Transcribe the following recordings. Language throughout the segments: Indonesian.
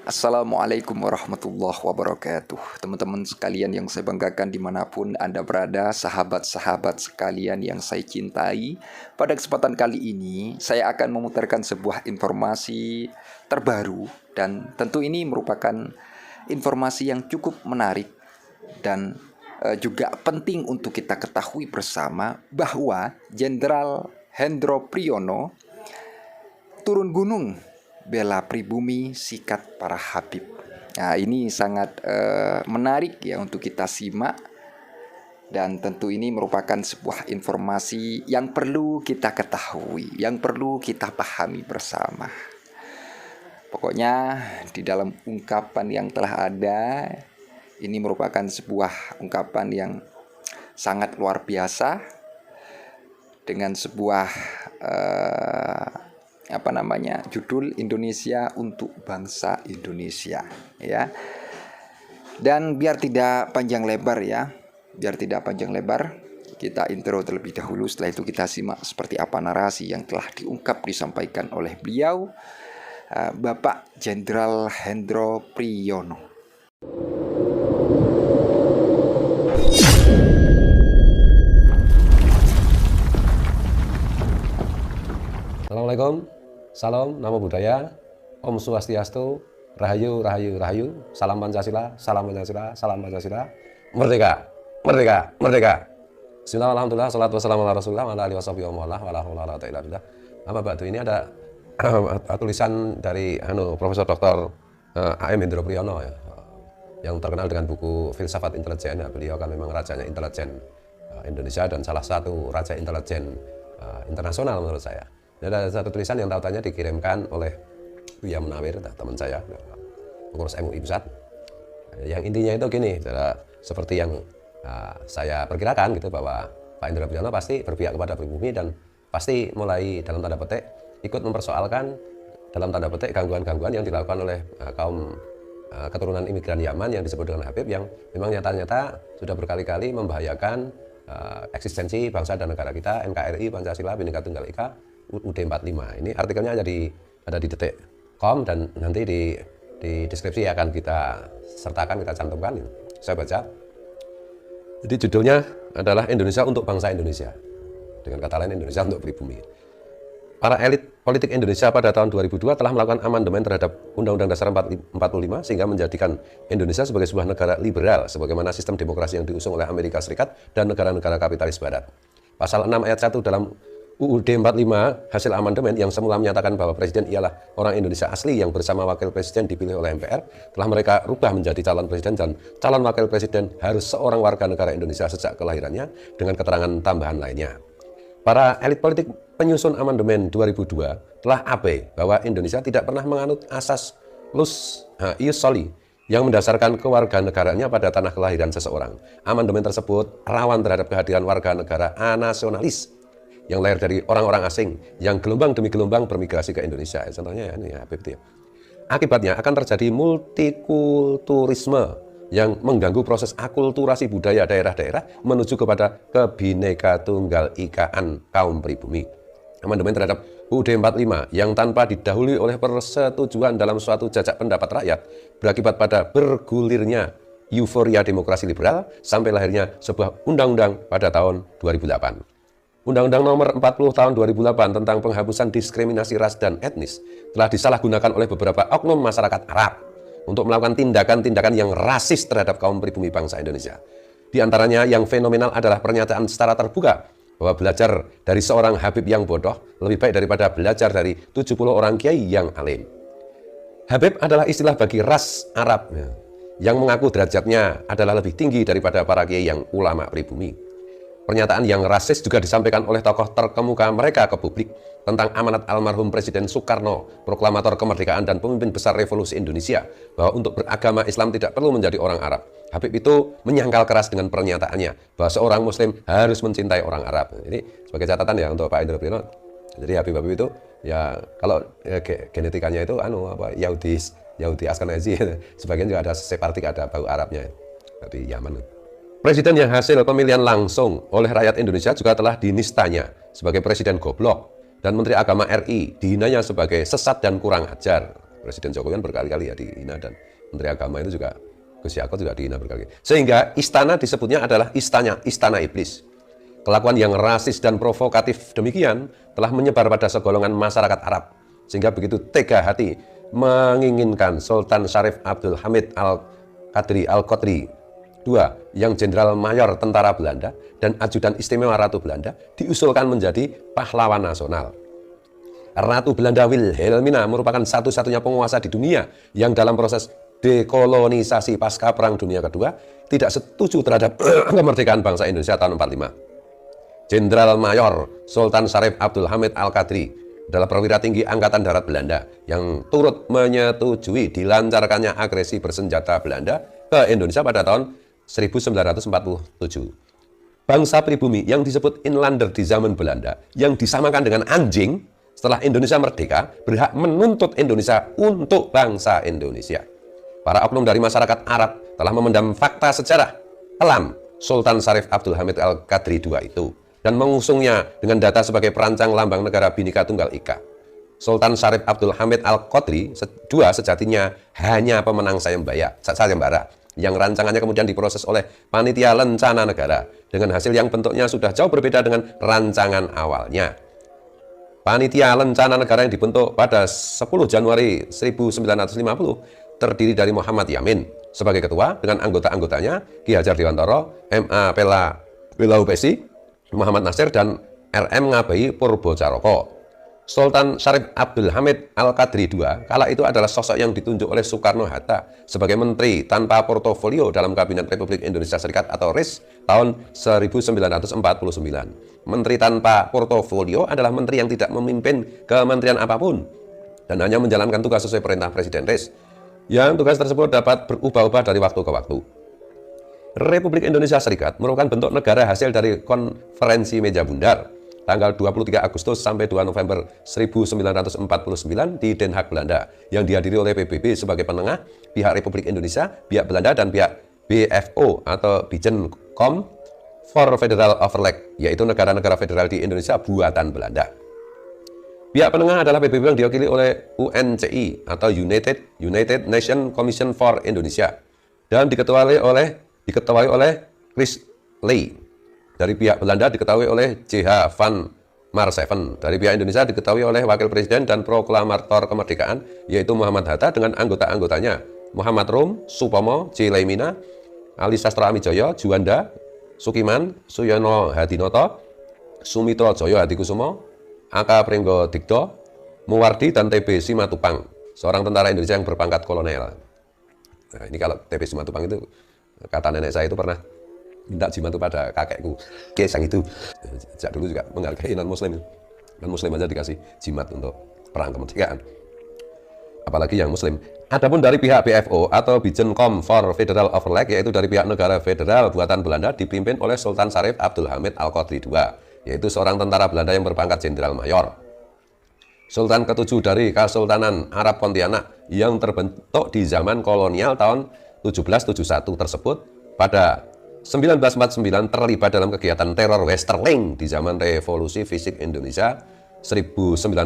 Assalamualaikum warahmatullahi wabarakatuh. Teman-teman sekalian yang saya banggakan dimanapun Anda berada, sahabat-sahabat sekalian yang saya cintai. Pada kesempatan kali ini, saya akan memutarkan sebuah informasi terbaru. Dan tentu ini merupakan informasi yang cukup menarik dan juga penting untuk kita ketahui bersama bahwa Jenderal Hendro Priyono turun gunung bela pribumi, sikat para Habib. Nah, ini sangat menarik ya untuk kita simak. Dan tentu ini merupakan sebuah informasi yang perlu kita ketahui, yang perlu kita pahami bersama. Pokoknya di dalam ungkapan yang telah ada, ini merupakan sebuah ungkapan yang sangat luar biasa dengan sebuah judul Indonesia untuk bangsa Indonesia ya. Dan biar tidak panjang lebar, kita intro terlebih dahulu. Setelah itu kita simak seperti apa narasi yang telah disampaikan oleh beliau, Bapak Jenderal Hendro Priyono. Assalamualaikum, salam, namo buddhaya, Om Swastiastu, Rahayu, Rahayu, Rahayu, salam Pancasila, salam Pancasila, salam Pancasila, merdeka, merdeka, merdeka. Bismillah, alhamdulillah, salatu wassalamu ala rasulillah, wa ala alihi washabihi wa ala wala ta'ala billah. Apa Mbak, ini ada tulisan dari Profesor Dr. A.M. Hendro Priyono ya, yang terkenal dengan buku Filsafat Intelijen. Ya, beliau kan memang rajanya intelijen Indonesia dan salah satu raja intelijen internasional menurut saya. Dan ada satu tulisan yang tautannya dikirimkan oleh Buya Munawir, teman saya, pengurus MUI Pusat. Yang intinya itu gini, seperti yang saya perkirakan gitu, bahwa Pak Hendro Priyono pasti berpihak kepada pribumi dan pasti mulai dalam tanda petik ikut mempersoalkan dalam tanda petik gangguan-gangguan yang dilakukan oleh kaum keturunan imigran Yaman yang disebut dengan Habib, yang memang nyata-nyata sudah berkali-kali membahayakan eksistensi bangsa dan negara kita, NKRI, Pancasila, Bhinneka Tunggal Ika, UUD 45. Ini artikelnya ada di detik.com dan nanti di deskripsi akan kita sertakan, kita cantumkan. Saya baca. Jadi judulnya adalah Indonesia untuk bangsa Indonesia. Dengan kata lain, Indonesia untuk pribumi. Para elit politik Indonesia pada tahun 2002 telah melakukan amandemen terhadap Undang-Undang Dasar 45 sehingga menjadikan Indonesia sebagai sebuah negara liberal sebagaimana sistem demokrasi yang diusung oleh Amerika Serikat dan negara-negara kapitalis barat. Pasal 6 ayat 1 dalam UUD 45 hasil amandemen yang semula menyatakan bahwa presiden ialah orang Indonesia asli yang bersama wakil presiden dipilih oleh MPR, telah mereka rubah menjadi calon presiden dan calon wakil presiden harus seorang warga negara Indonesia sejak kelahirannya dengan keterangan tambahan lainnya. Para elit politik penyusun amandemen 2002 telah abai bahwa Indonesia tidak pernah menganut asas ius soli yang mendasarkan kewarganegaraannya pada tanah kelahiran seseorang. Amandemen tersebut rawan terhadap kehadiran warga negara anasionalis yang lahir dari orang-orang asing yang gelombang demi gelombang bermigrasi ke Indonesia. Contohnya ya, ini ya, Habib itu. Akibatnya akan terjadi multikulturisme yang mengganggu proses akulturasi budaya daerah-daerah menuju kepada kebineka tunggal ikaan kaum pribumi. Amandemen terhadap UUD 45 yang tanpa didahului oleh persetujuan dalam suatu jajak pendapat rakyat berakibat pada bergulirnya euforia demokrasi liberal sampai lahirnya sebuah undang-undang pada tahun 2008. Undang-Undang Nomor 40 Tahun 2008 tentang penghapusan diskriminasi ras dan etnis telah disalahgunakan oleh beberapa oknum masyarakat Arab untuk melakukan tindakan-tindakan yang rasis terhadap kaum pribumi bangsa Indonesia. Di antaranya yang fenomenal adalah pernyataan secara terbuka bahwa belajar dari seorang Habib yang bodoh lebih baik daripada belajar dari 70 orang kiai yang alim. Habib adalah istilah bagi ras Arab yang mengaku derajatnya adalah lebih tinggi daripada para kiai yang ulama pribumi. Pernyataan yang rasis juga disampaikan oleh tokoh terkemuka mereka ke publik tentang amanat almarhum Presiden Soekarno, proklamator kemerdekaan dan pemimpin besar revolusi Indonesia, bahwa untuk beragama Islam tidak perlu menjadi orang Arab. Habib itu menyangkal keras dengan pernyataannya bahwa seorang Muslim harus mencintai orang Arab. Jadi sebagai catatan ya untuk Pak Hendro Priyono, jadi Habib-Habib itu ya kalau genetikanya itu Yahudi Ashkenazi, sebagian juga ada Sephardic, ada bau Arabnya dari Yaman. Presiden yang hasil pemilihan langsung oleh rakyat Indonesia juga telah dinistanya sebagai presiden goblok, dan Menteri Agama RI dihinanya sebagai sesat dan kurang ajar. Presiden Jokowi kan berkali-kali ya dihina, dan Menteri Agama itu juga, Gus Yakut juga dihina berkali-kali. Sehingga istana disebutnya adalah istana iblis. Kelakuan yang rasis dan provokatif demikian telah menyebar pada segolongan masyarakat Arab, sehingga begitu tega hati menginginkan Sultan Syarif Abdul Hamid Al-Qadri II yang Jenderal Mayor Tentara Belanda dan Ajudan Istimewa Ratu Belanda diusulkan menjadi pahlawan nasional. Ratu Belanda Wilhelmina merupakan satu-satunya penguasa di dunia yang dalam proses dekolonisasi pasca Perang Dunia Kedua tidak setuju terhadap kemerdekaan bangsa Indonesia tahun 45. Jenderal Mayor Sultan Syarif Abdul Hamid Al-Qadri adalah perwira tinggi Angkatan Darat Belanda yang turut menyetujui dilancarkannya agresi bersenjata Belanda ke Indonesia pada tahun 1947. Bangsa pribumi yang disebut inlander di zaman Belanda, yang disamakan dengan anjing setelah Indonesia merdeka, berhak menuntut Indonesia untuk bangsa Indonesia. Para oknum dari masyarakat Arab telah memendam fakta sejarah kelam Sultan Syarif Abdul Hamid Al-Qadri II itu dan mengusungnya dengan data sebagai perancang lambang negara Bhinneka Tunggal Ika. Sultan Syarif Abdul Hamid Al-Qadri II sejatinya hanya pemenang sayembara yang rancangannya kemudian diproses oleh Panitia Lencana Negara dengan hasil yang bentuknya sudah jauh berbeda dengan rancangan awalnya. Panitia Lencana Negara yang dibentuk pada 10 Januari 1950 terdiri dari Muhammad Yamin sebagai ketua dengan anggota-anggotanya Ki Hajar Dewantara, M.A. Pela Upesi, Muhammad Nasir, dan R.M. Ngabeyi Purbocaroko. Sultan Syarif Abdul Hamid Al-Qadri II kala itu adalah sosok yang ditunjuk oleh Soekarno-Hatta sebagai menteri tanpa portofolio dalam Kabinet Republik Indonesia Serikat atau RIS tahun 1949. Menteri tanpa portofolio adalah menteri yang tidak memimpin kementerian apapun dan hanya menjalankan tugas sesuai perintah Presiden RIS, yang tugas tersebut dapat berubah-ubah dari waktu ke waktu. Republik Indonesia Serikat merupakan bentuk negara hasil dari konferensi meja bundar tanggal 23 Agustus sampai 2 November 1949 di Den Haag, Belanda, yang dihadiri oleh PBB sebagai penengah, pihak Republik Indonesia, pihak Belanda, dan pihak BFO atau Bijenkom for Federal Overleg, yaitu negara-negara federal di Indonesia buatan Belanda. Pihak penengah adalah PBB yang diwakili oleh UNCI atau United Nations Commission for Indonesia dan diketuai oleh Chris Lee. Dari pihak Belanda diketahui oleh J.H. van Marseven. Dari pihak Indonesia diketahui oleh Wakil Presiden dan Proklamator Kemerdekaan, yaitu Muhammad Hatta dengan anggota-anggotanya Muhammad Rum, Supomo, J. Laimina, Ali Sastra Amijoyo, Juanda, Sukiman, Suyono Hadinoto, Sumitro Joyo Hadikusumo, Aka Pringgo Digdo, Muwardi, dan TB Simatupang, seorang tentara Indonesia yang berpangkat kolonel. Nah, ini kalau TB Simatupang itu, kata nenek saya itu pernah minta jimat itu pada kakekku. Yang itu sejak dulu juga menghargai non-muslim. Non-muslim aja dikasih jimat untuk perang kemerdekaan, apalagi yang muslim. Adapun dari pihak BFO atau Bijenkom for Federal Overleg, yaitu dari pihak negara federal buatan Belanda, dipimpin oleh Sultan Syarif Abdul Hamid Al-Qadri II, yaitu seorang tentara Belanda yang berpangkat Jenderal Mayor. Sultan ke-7 dari Kesultanan Arab Pontianak yang terbentuk di zaman kolonial tahun 1771 tersebut pada 1949 terlibat dalam kegiatan teror Westerling di zaman Revolusi Fisik Indonesia 1945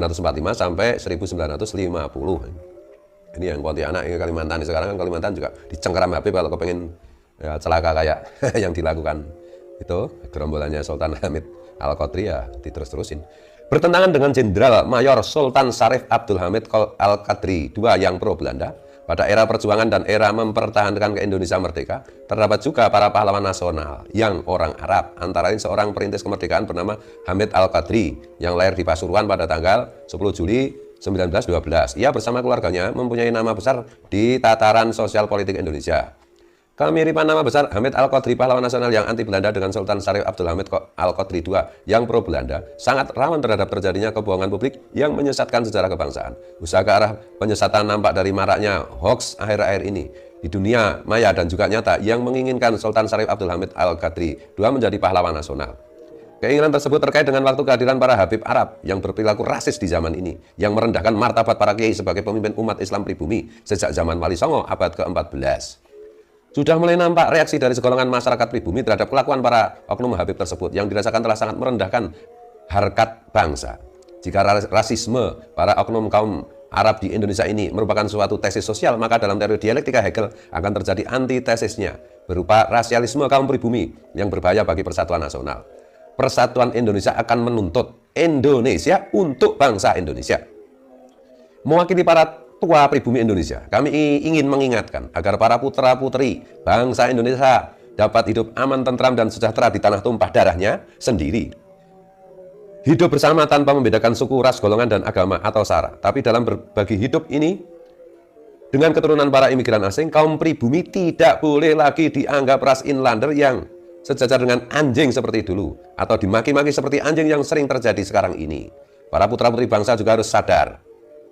sampai 1950. Ini yang Pontianak, ini Kalimantan. Sekarang kan Kalimantan juga dicengkeram HP kalau kepengen ya, celaka kayak yang dilakukan itu gerombolannya Sultan Hamid Al-Qadri, ya diterus-terusin. Bertentangan dengan Jenderal Mayor Sultan Syarif Abdul Hamid Al-Qadri II yang pro Belanda, pada era perjuangan dan era mempertahankan ke Indonesia merdeka, terdapat juga para pahlawan nasional yang orang Arab, antara lain seorang perintis kemerdekaan bernama Hamid Al-Qadri yang lahir di Pasuruan pada tanggal 10 Juli 1912. Ia bersama keluarganya mempunyai nama besar di tataran sosial politik Indonesia. Kemiripan nama besar Hamid Al-Qadri, pahlawan nasional yang anti Belanda, dengan Sultan Syarif Abdul Hamid Al-Qadri II yang pro Belanda sangat rawan terhadap terjadinya kebohongan publik yang menyesatkan sejarah kebangsaan. Usaha ke arah penyesatan nampak dari maraknya hoax akhir-akhir ini di dunia maya dan juga nyata yang menginginkan Sultan Syarif Abdul Hamid Al-Qadri II menjadi pahlawan nasional. Keinginan tersebut terkait dengan waktu kehadiran para Habib Arab yang berperilaku rasis di zaman ini, yang merendahkan martabat para kiai sebagai pemimpin umat Islam pribumi sejak zaman Wali Songo abad ke-14. Sudah mulai nampak reaksi dari segolongan masyarakat pribumi terhadap kelakuan para oknum Habib tersebut yang dirasakan telah sangat merendahkan harkat bangsa. Jika rasisme para oknum kaum Arab di Indonesia ini merupakan suatu tesis sosial, maka dalam teori dialektika Hegel akan terjadi antitesisnya berupa rasialisme kaum pribumi yang berbahaya bagi persatuan nasional. Persatuan Indonesia akan menuntut Indonesia untuk bangsa Indonesia. Mewakili para tua pribumi Indonesia, kami ingin mengingatkan agar para putra-putri bangsa Indonesia dapat hidup aman, tentram, dan sejahtera di tanah tumpah darahnya sendiri. Hidup bersama tanpa membedakan suku, ras, golongan, dan agama atau sara. Tapi dalam berbagi hidup ini, dengan keturunan para imigran asing, kaum pribumi tidak boleh lagi dianggap ras inlander yang sejajar dengan anjing seperti dulu, atau dimaki-maki seperti anjing yang sering terjadi sekarang ini. Para putra-putri bangsa juga harus sadar,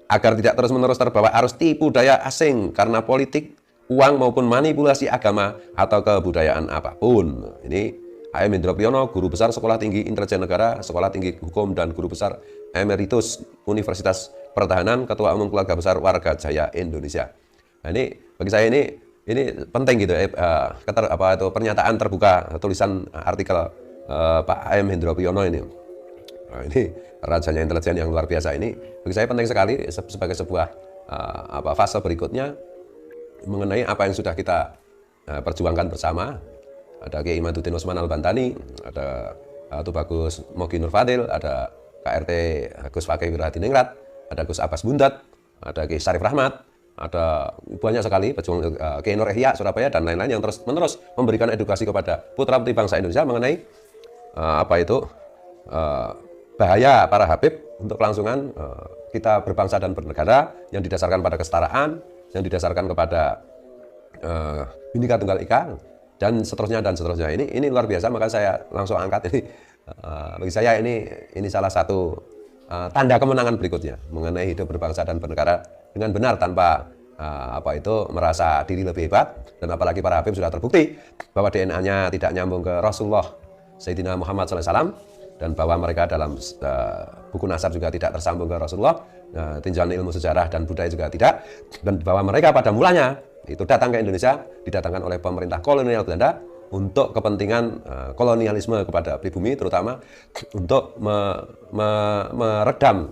agar tidak terus-menerus terbawa arus tipu daya asing karena politik, uang, maupun manipulasi agama atau kebudayaan apapun. Ini A.M. Hendro Priyono, Guru Besar Sekolah Tinggi Intelijen Negara, Sekolah Tinggi Hukum, dan Guru Besar Emeritus Universitas Pertahanan, Ketua Umum Keluarga Besar Warga Jaya Indonesia. Nah, ini bagi saya ini penting gitu, pernyataan terbuka tulisan artikel Pak A.M. Hendro Priyono ini. Nah, ini rajanya intelijen yang luar biasa ini bagi saya penting sekali sebagai sebuah fase berikutnya mengenai apa yang sudah kita perjuangkan bersama. Ada Kiai Imaduddin Usman Al-Bantani, ada Tubagus Mogi Nur Fadil, ada KRT Gus Fakih Wirahadiningrat, ada Gus Abbas Bundat, ada Kiai Syarif Rahmat, ada banyak sekali pejuang Kiai Nur Ihya Surabaya, dan lain-lain yang terus-menerus memberikan edukasi kepada putra-putri bangsa Indonesia mengenai bahaya para Habib untuk kelangsungan kita berbangsa dan bernegara yang didasarkan pada kesetaraan, yang didasarkan kepada Bhinneka Tunggal Ika, dan seterusnya dan seterusnya. Ini luar biasa, maka saya langsung angkat ini. Bagi saya ini salah satu tanda kemenangan berikutnya mengenai hidup berbangsa dan bernegara dengan benar tanpa merasa diri lebih hebat, dan apalagi para Habib sudah terbukti bahwa DNA-nya tidak nyambung ke Rasulullah Sayyidina Muhammad SAW, dan bahwa mereka dalam buku nasab juga tidak tersambung ke Rasulullah, tinjauan ilmu sejarah dan budaya juga tidak, dan bahwa mereka pada mulanya itu datang ke Indonesia didatangkan oleh pemerintah kolonial Belanda untuk kepentingan kolonialisme kepada pribumi, terutama untuk meredam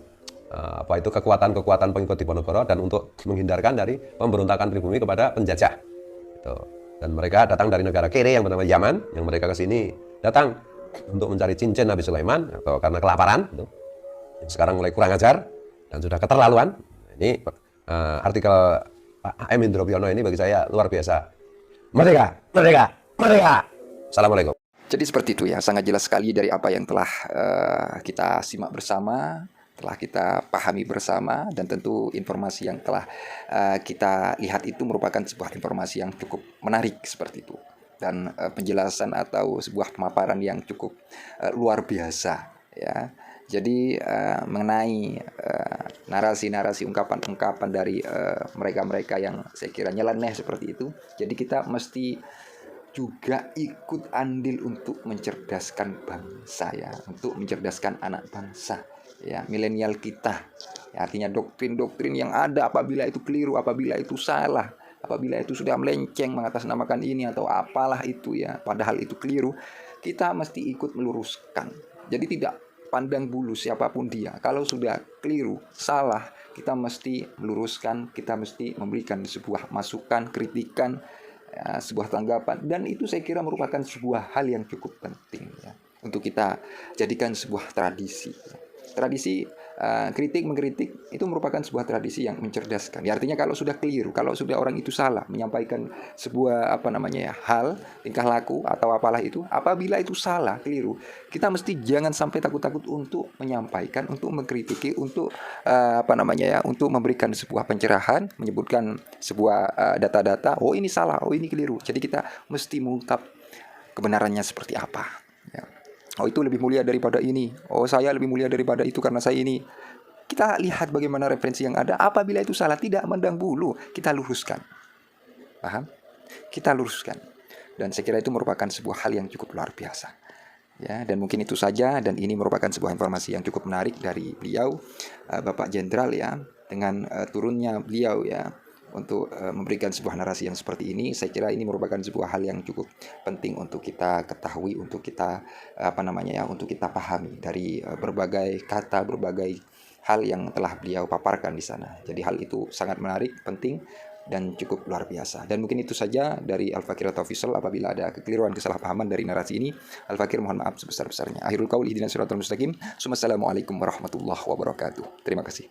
kekuatan pengikut Diponegoro dan untuk menghindarkan dari pemberontakan pribumi kepada penjajah. Dan mereka datang dari negara kere yang bernama Yaman, yang mereka ke sini datang untuk mencari cincin Nabi Sulaiman atau karena kelaparan. Sekarang mulai kurang ajar dan sudah keterlaluan. Ini artikel Pak A.M. Hendro Priyono ini bagi saya luar biasa. Merdeka, merdeka, merdeka. Assalamualaikum. Jadi seperti itu ya, sangat jelas sekali dari apa yang telah kita simak bersama, telah kita pahami bersama, dan tentu informasi yang telah kita lihat itu merupakan sebuah informasi yang cukup menarik seperti itu. Dan penjelasan atau sebuah pemaparan yang cukup luar biasa ya. Jadi mengenai narasi-narasi, ungkapan-ungkapan dari mereka-mereka yang saya kira nyeleneh seperti itu. Jadi kita mesti juga ikut andil untuk mencerdaskan bangsa ya, untuk mencerdaskan anak bangsa ya, milenial kita. Ya, artinya doktrin-doktrin yang ada apabila itu keliru, apabila itu salah, apabila itu sudah melenceng mengatasnamakan ini atau apalah itu ya, padahal itu keliru, kita mesti ikut meluruskan. Jadi tidak pandang bulu siapapun dia. Kalau sudah keliru, salah, kita mesti meluruskan, kita mesti memberikan sebuah masukan, kritikan, ya, sebuah tanggapan. Dan itu saya kira merupakan sebuah hal yang cukup penting ya, untuk kita jadikan sebuah tradisi. Tradisi kritik mengkritik itu merupakan sebuah tradisi yang mencerdaskan. Ya, artinya kalau sudah keliru, kalau sudah orang itu salah menyampaikan sebuah hal, tingkah laku atau apalah itu, apabila itu salah, keliru, kita mesti jangan sampai takut-takut untuk menyampaikan, untuk mengkritiki, untuk untuk memberikan sebuah pencerahan, menyebutkan sebuah data-data, oh ini salah, oh ini keliru. Jadi kita mesti mengungkap kebenarannya seperti apa. Ya. Oh itu lebih mulia daripada ini. Oh saya lebih mulia daripada itu karena saya ini. Kita lihat bagaimana referensi yang ada. Apabila itu salah, tidak mandang bulu, kita luruskan. Paham? Kita luruskan. Dan saya kira itu merupakan sebuah hal yang cukup luar biasa. Ya, dan mungkin itu saja. Dan ini merupakan sebuah informasi yang cukup menarik dari beliau, Bapak Jenderal ya, dengan turunnya beliau ya, untuk memberikan sebuah narasi yang seperti ini. Saya kira ini merupakan sebuah hal yang cukup penting untuk kita ketahui, untuk kita untuk kita pahami dari berbagai kata, berbagai hal yang telah beliau paparkan di sana. Jadi hal itu sangat menarik, penting, dan cukup luar biasa. Dan mungkin itu saja dari Al-Fakir Official. Apabila ada kekeliruan, kesalahpahaman dari narasi ini, Al-Fakir mohon maaf sebesar-besarnya. Akhirul qaul ihdinas siratal mustaqim. Assalamualaikum warahmatullahi wabarakatuh. Terima kasih.